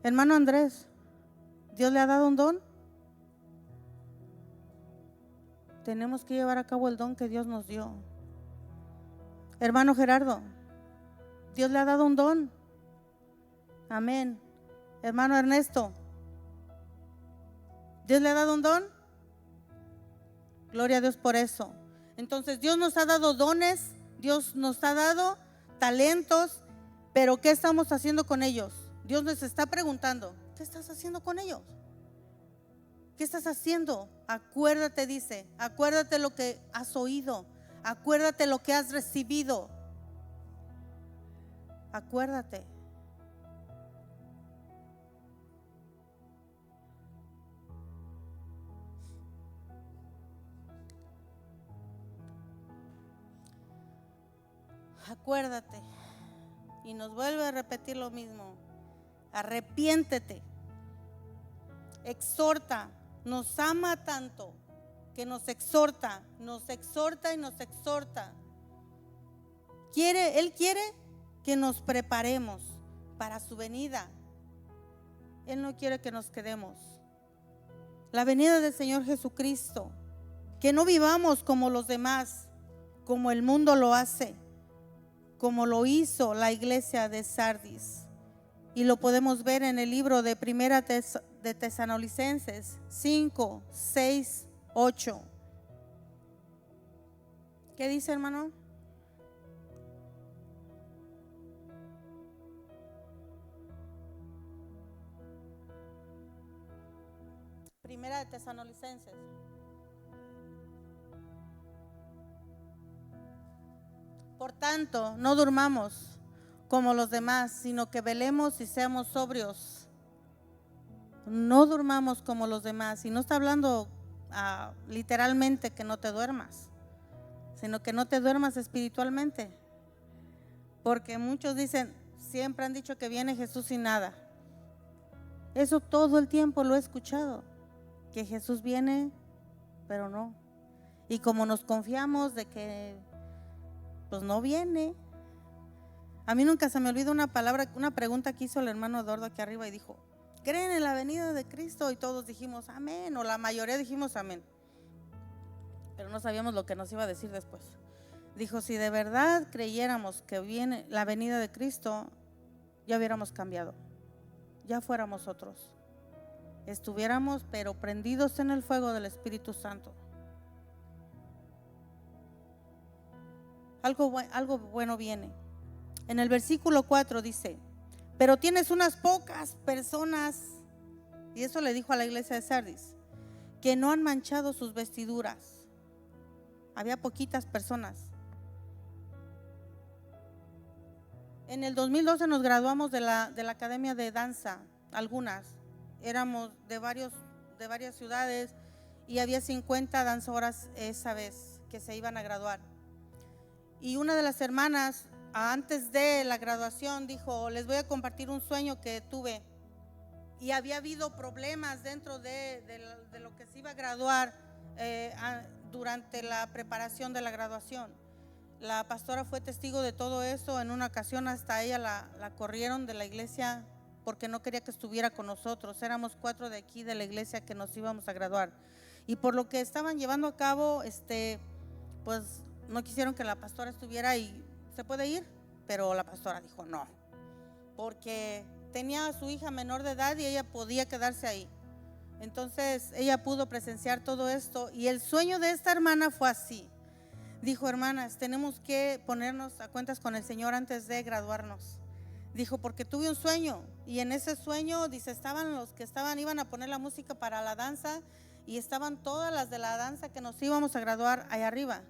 Hermano Andrés, ¿Dios le ha dado un don? Tenemos que llevar a cabo el don que Dios nos dio. Hermano Gerardo, ¿Dios le ha dado un don? Amén. Hermano Ernesto, ¿Dios le ha dado un don? Gloria a Dios por eso. Entonces Dios nos ha dado dones, Dios nos ha dado talentos, pero ¿qué estamos haciendo con ellos? Dios nos está preguntando, ¿qué estás haciendo con ellos? ¿Qué estás haciendo? Acuérdate, dice, acuérdate lo que has oído, acuérdate lo que has recibido. Acuérdate. Acuérdate. Y nos vuelve a repetir lo mismo. Arrepiéntete. Exhorta. Nos ama tanto que nos exhorta y nos exhorta. Él quiere que nos preparemos para su venida. Él no quiere que nos quedemos. La venida del Señor Jesucristo. Que no vivamos como los demás, como el mundo lo hace, como lo hizo la iglesia de Sardis. Y lo podemos ver en el libro de Primera de Tesalonicenses 5, 6, 8. ¿Qué dice, hermano? Primera de Tesalonicenses. Por tanto, no durmamos como los demás, sino que velemos y seamos sobrios. No durmamos como los demás. Y no está hablando literalmente que no te duermas, sino que no te duermas espiritualmente. Porque muchos dicen, siempre han dicho que viene Jesús y nada. Eso todo el tiempo lo he escuchado, que Jesús viene, pero no. Y como nos confiamos de que pues no viene. A mí nunca se me olvida una pregunta que hizo el hermano Eduardo aquí arriba y dijo, ¿creen en la venida de Cristo? Y todos dijimos amén, o la mayoría dijimos amén, pero no sabíamos lo que nos iba a decir después. Dijo, si de verdad creyéramos que viene la venida de Cristo, ya hubiéramos cambiado. ya fuéramos otros. Estuviéramos pero prendidos en el fuego del Espíritu Santo. Algo bueno viene. En el versículo 4 dice: pero tienes unas pocas personas, y eso le dijo a la iglesia de Sardis, que no han manchado sus vestiduras. Había poquitas personas. En el 2012 nos graduamos de la Academia de Danza, algunas. Éramos de varias ciudades y había 50 danzoras esa vez que se iban a graduar. Y una de las hermanas, antes de la graduación, dijo: les voy a compartir un sueño que tuve. Y había habido problemas dentro de lo que se iba a graduar durante la preparación de la graduación. La pastora fue testigo de todo eso. En una ocasión hasta ella la corrieron de la iglesia porque no quería que estuviera con nosotros. Éramos 4 de aquí de la iglesia que nos íbamos a graduar. Y por lo que estaban llevando a cabo, pues no quisieron que la pastora estuviera y se puede ir. Pero la pastora dijo no, porque tenía a su hija menor de edad y ella podía quedarse ahí. Entonces ella pudo presenciar todo esto. Y el sueño de esta hermana fue así. Dijo: hermanas, tenemos que ponernos a cuentas con el Señor antes de graduarnos. Dijo: porque tuve un sueño, y en ese sueño, dice, estaban los que iban a poner la música para la danza, y estaban todas las de la danza que nos íbamos a graduar allá arriba.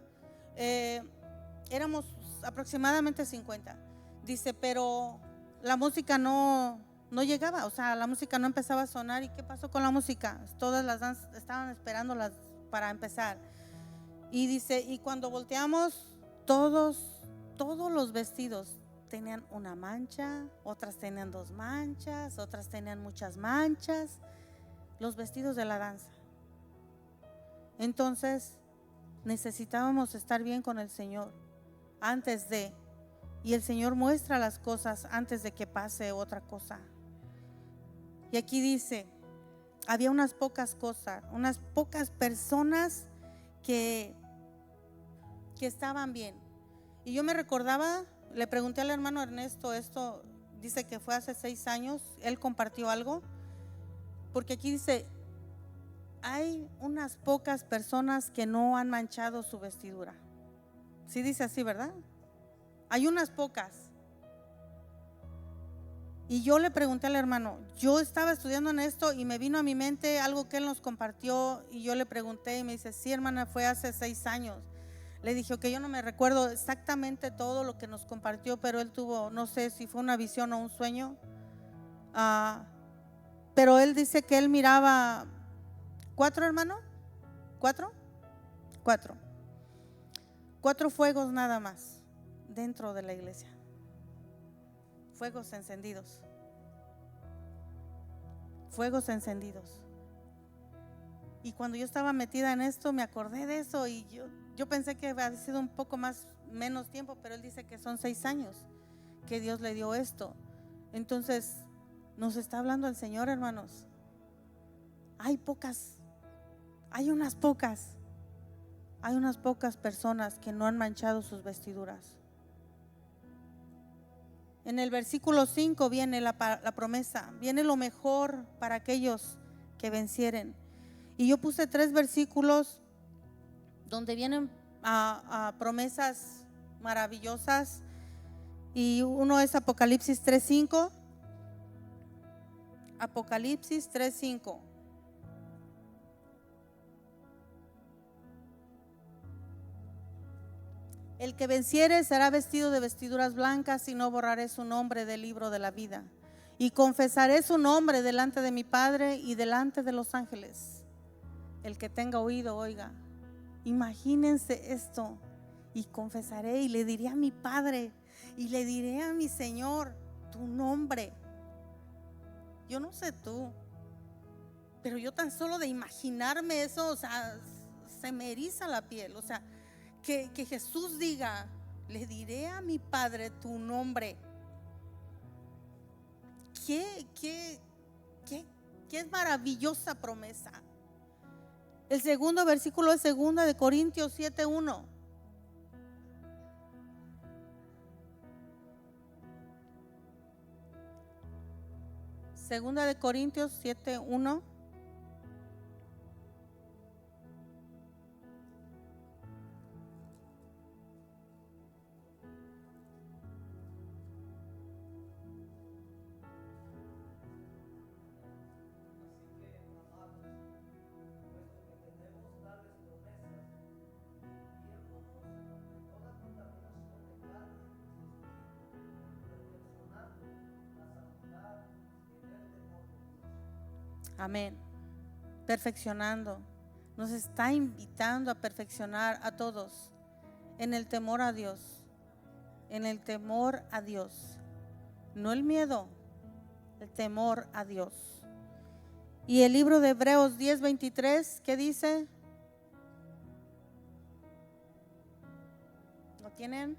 Éramos aproximadamente 50. Dice, pero la música no llegaba, o sea, la música no empezaba a sonar. ¿Y qué pasó con la música? Todas las danzas estaban esperándolas para empezar. Y dice, y cuando volteamos, todos los vestidos tenían una mancha, otras tenían 2 manchas, otras tenían muchas manchas, los vestidos de la danza. Entonces necesitábamos estar bien con el Señor antes de, y el Señor muestra las cosas antes de que pase otra cosa. Y aquí dice, había unas pocas cosas, unas pocas personas que estaban bien. Y yo me recordaba, le pregunté al hermano Ernesto, esto dice que fue hace 6 años, él compartió algo, porque aquí dice, hay unas pocas personas que no han manchado su vestidura. Sí dice así, ¿verdad? Hay unas pocas. Y yo le pregunté al hermano, yo estaba estudiando en esto y me vino a mi mente algo que él nos compartió, y yo le pregunté y me dice, sí, hermana, fue hace 6 años. Le dije que yo no me recuerdo exactamente todo lo que nos compartió, pero él tuvo, no sé si fue una visión o un sueño, pero él dice que él miraba 4, hermano, 4 fuegos nada más dentro de la iglesia, fuegos encendidos. Y cuando yo estaba metida en esto, me acordé de eso, y yo pensé que había sido un poco menos tiempo, pero él dice que son 6 años que Dios le dio esto. Entonces nos está hablando el Señor, hermanos. Hay unas pocas personas que no han manchado sus vestiduras. En el versículo 5 viene la promesa, viene lo mejor para aquellos que vencieren. Y yo puse 3 versículos donde vienen a promesas maravillosas, y uno es Apocalipsis 3:5. Apocalipsis 3:5. El que venciere será vestido de vestiduras blancas, y no borraré su nombre del libro de la vida, y confesaré su nombre delante de mi Padre y delante de los ángeles. El que tenga oído, oiga. Imagínense esto. Y confesaré, y le diré a mi Padre, y le diré a mi Señor tu nombre. Yo no sé tú, pero yo tan solo de imaginarme eso, o sea, se me eriza la piel. O sea, que Jesús diga, le diré a mi Padre tu nombre. Qué es maravillosa promesa. El segundo versículo es 2 de Corintios 7:1. Segunda de Corintios 7:1. Amén. Perfeccionando. Nos está invitando a perfeccionar a todos en el temor a Dios. En el temor a Dios. No el miedo, el temor a Dios. Y el libro de Hebreos 10:23, ¿qué dice? ¿Lo tienen?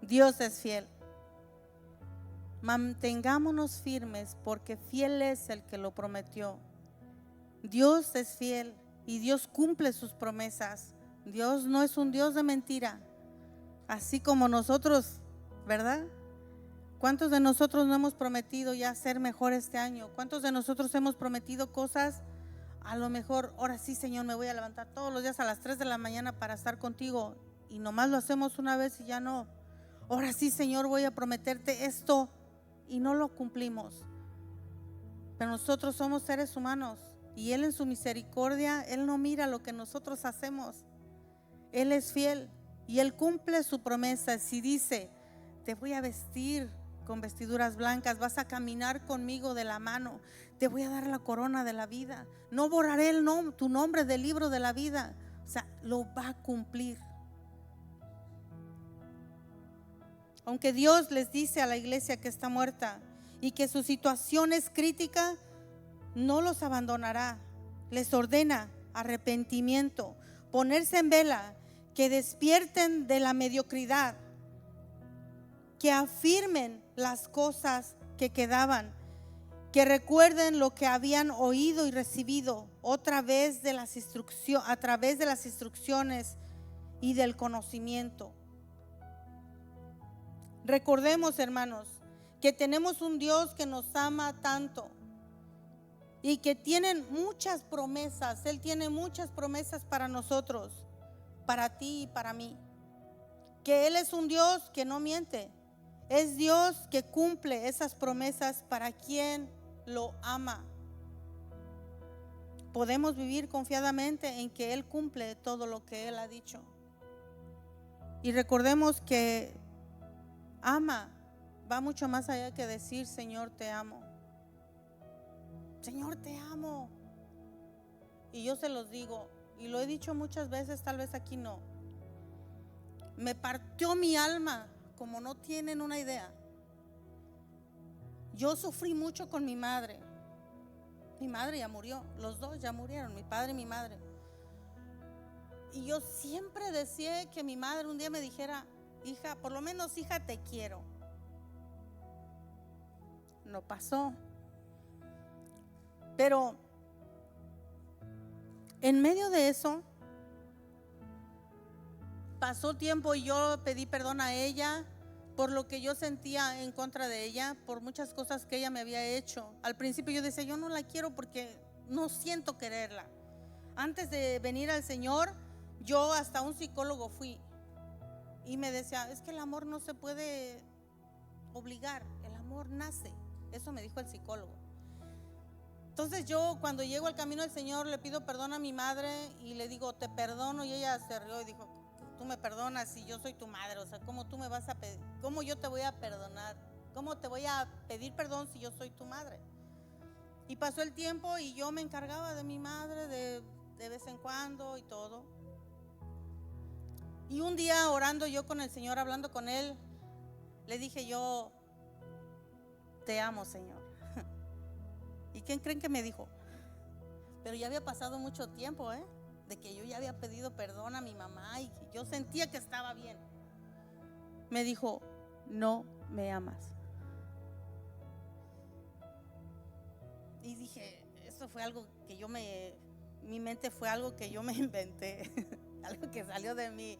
Dios es fiel. Mantengámonos firmes porque fiel es el que lo prometió. Dios es fiel y Dios cumple sus promesas. Dios no es un Dios de mentira, así como nosotros, ¿verdad? ¿Cuántos de nosotros no hemos prometido ya ser mejor este año? ¿Cuántos de nosotros hemos prometido cosas? A lo mejor, ahora sí, Señor, me voy a levantar todos los días a las 3 de la mañana para estar contigo, y nomás lo hacemos una vez y ya no. Ahora sí, Señor, voy a prometerte esto, y no lo cumplimos. Pero nosotros somos seres humanos y Él en su misericordia, Él no mira lo que nosotros hacemos. Él es fiel y Él cumple su promesa. Si dice, te voy a vestir con vestiduras blancas, vas a caminar conmigo de la mano, te voy a dar la corona de la vida, no borraré tu nombre del libro de la vida. O sea, lo va a cumplir. Aunque Dios les dice a la iglesia que está muerta y que su situación es crítica, no los abandonará. Les ordena arrepentimiento, ponerse en vela, que despierten de la mediocridad, que afirmen las cosas que quedaban, que recuerden lo que habían oído y recibido otra vez a través de las instrucciones y del conocimiento. Recordemos, hermanos, que tenemos un Dios que nos ama tanto y que tiene muchas promesas. Él tiene muchas promesas para nosotros, para ti y para mí. Que Él es un Dios que no miente. Es Dios que cumple esas promesas para quien lo ama. Podemos vivir confiadamente en que Él cumple todo lo que Él ha dicho. Y recordemos que ama va mucho más allá que decir, Señor, te amo. Señor, te amo. Y yo se los digo, y lo he dicho muchas veces, tal vez aquí no. Me partió mi alma, como no tienen una idea. Yo sufrí mucho con mi madre. Mi madre ya murió, los dos ya murieron, mi padre y mi madre. Y yo siempre deseé que mi madre un día me dijera, hija, por lo menos hija, te quiero. No pasó. Pero en medio de eso pasó tiempo y yo pedí perdón a ella por lo que yo sentía en contra de ella, por muchas cosas que ella me había hecho. Al principio yo decía, yo no la quiero porque no siento quererla. Antes de venir al Señor, yo hasta un psicólogo fui y me decía, es que el amor no se puede obligar, el amor nace. Eso me dijo el psicólogo. Entonces yo, cuando llego al camino del Señor, le pido perdón a mi madre y le digo, te perdono, y ella se rió y dijo, tú me perdonas si yo soy tu madre. O sea, ¿cómo tú me vas a pedir? ¿Cómo yo te voy a perdonar? ¿Cómo te voy a pedir perdón si yo soy tu madre? Y pasó el tiempo y yo me encargaba de mi madre de vez en cuando y todo. Y un día, orando yo con el Señor, hablando con Él, le dije yo, te amo, Señor. ¿Y quién creen que me dijo? Pero ya había pasado mucho tiempo, de que yo ya había pedido perdón a mi mamá y yo sentía que estaba bien. Me dijo, no me amas. dije, eso fue algo que mi mente fue algo que yo me inventé, algo que salió de mí.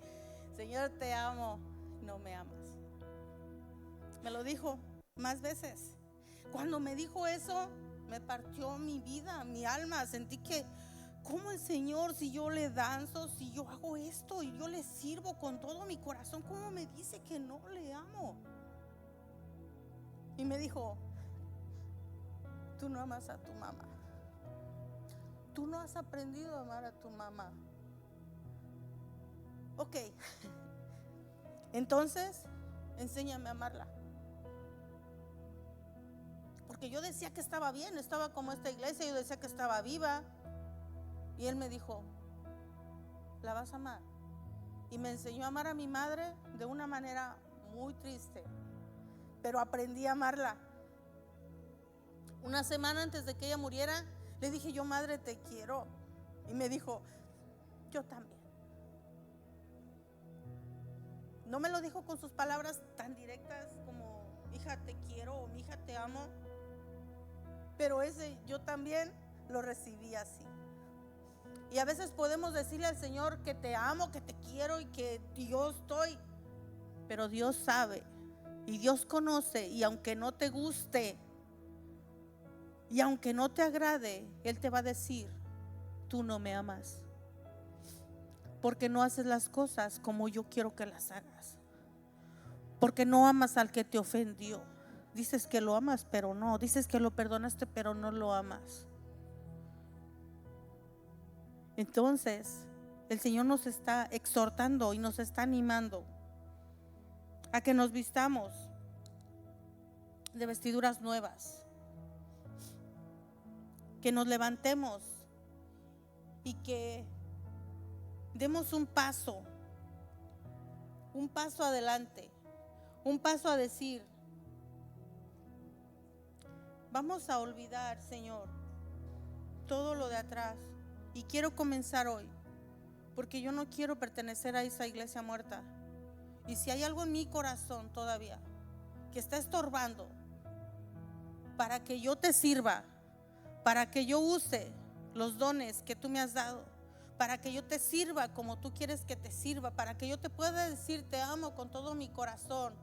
Señor, te amo, no me amas. Me lo dijo más veces. Cuando me dijo eso, me partió mi vida, mi alma. Sentí que, ¿cómo el Señor, si yo le danzo, si yo hago esto y yo le sirvo con todo mi corazón, cómo me dice que no le amo? Y me dijo, tú no amas a tu mamá. Tú no has aprendido a amar a tu mamá. Ok, entonces enséñame a amarla. Porque yo decía que estaba bien, estaba como esta iglesia, yo decía que estaba viva. Y él me dijo, la vas a amar. Y me enseñó a amar a mi madre de una manera muy triste, pero aprendí a amarla. Una semana antes de que ella muriera, le dije, yo, madre, te quiero. Y me dijo, yo también. No me lo dijo con sus palabras tan directas como, hija, te quiero, o mi hija, te amo. Pero ese yo también lo recibí así. Y a veces podemos decirle al Señor que te amo, que te quiero y que yo estoy. Pero Dios sabe y Dios conoce, y aunque no te guste y aunque no te agrade, Él te va a decir, tú no me amas. Porque no haces las cosas como yo quiero que las hagas. Porque no amas al que te ofendió. Dices que lo amas, pero no. Dices que lo perdonaste, pero no lo amas. Entonces, el Señor nos está exhortando y nos está animando a que nos vistamos de vestiduras nuevas, que nos levantemos y que demos un paso adelante, un paso a decir, vamos a olvidar, Señor, todo lo de atrás. Y quiero comenzar hoy, porque yo no quiero pertenecer a esa iglesia muerta. Y si hay algo en mi corazón todavía que está estorbando para que yo te sirva, para que yo use los dones que tú me has dado, para que yo te sirva como tú quieres que te sirva, para que yo te pueda decir te amo con todo mi corazón,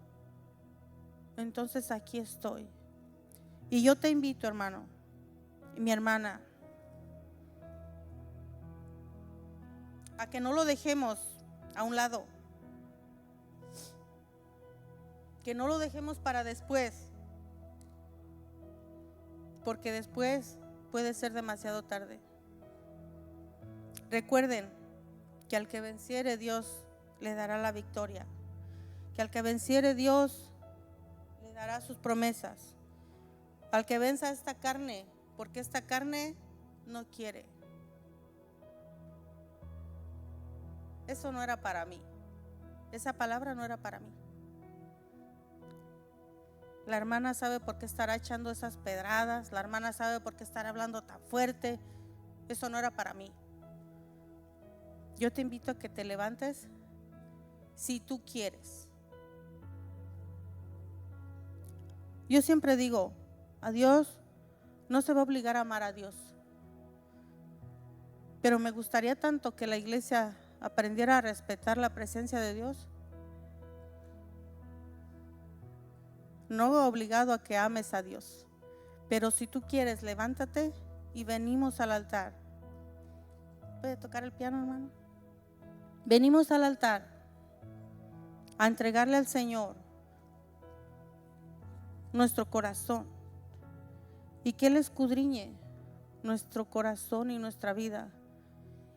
entonces aquí estoy. Y yo te invito, hermano y mi hermana, a que no lo dejemos a un lado, que no lo dejemos para después, porque después puede ser demasiado tarde. Recuerden que al que venciere, Dios le dará la victoria, que al que venciere, Dios le dará sus promesas, al que venza esta carne, porque esta carne no quiere. Eso no era para mí, esa palabra no era para mí. La hermana sabe por qué estará echando esas pedradas, la hermana sabe por qué estará hablando tan fuerte. Eso no era para mí. Yo te invito a que te levantes si tú quieres. Yo siempre digo, a Dios no se va a obligar a amar a Dios. Pero me gustaría tanto que la iglesia aprendiera a respetar la presencia de Dios. No obligado a que ames a Dios, pero si tú quieres, levántate y venimos al altar. ¿Puede tocar el piano, hermano? Venimos al altar a entregarle al Señor nuestro corazón y que Él escudriñe nuestro corazón y nuestra vida,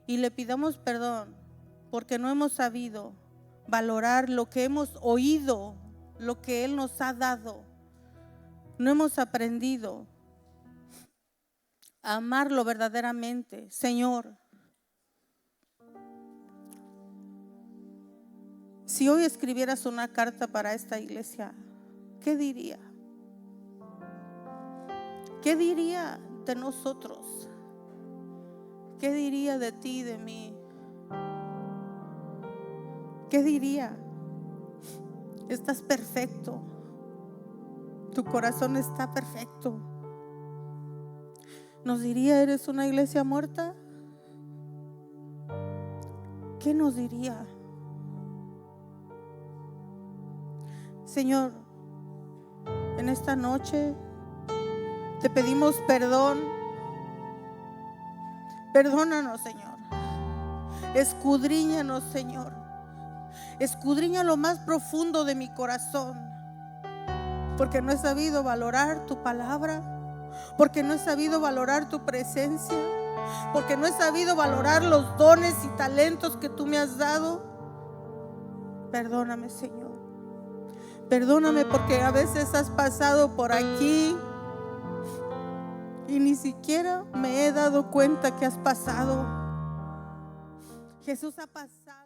y le pidamos perdón porque no hemos sabido valorar lo que hemos oído, lo que Él nos ha dado. No hemos aprendido a amarlo verdaderamente. Señor, si hoy escribieras una carta para esta iglesia, ¿qué diría? ¿Qué diría de nosotros? ¿Qué diría de ti y de mí? ¿Qué diría? Estás perfecto. Tu corazón está perfecto. nos diría: ¿eres una iglesia muerta? ¿Qué nos diría? Señor, en esta noche te pedimos perdón. Perdónanos, Señor. Escudriñanos, Señor. Escudriña lo más profundo de mi corazón, porque no he sabido valorar tu palabra, porque no he sabido valorar tu presencia, porque no he sabido valorar los dones y talentos que tú me has dado. Perdóname, Señor. Perdóname, porque a veces has pasado por aquí y ni siquiera me he dado cuenta que has pasado. Jesús ha pasado.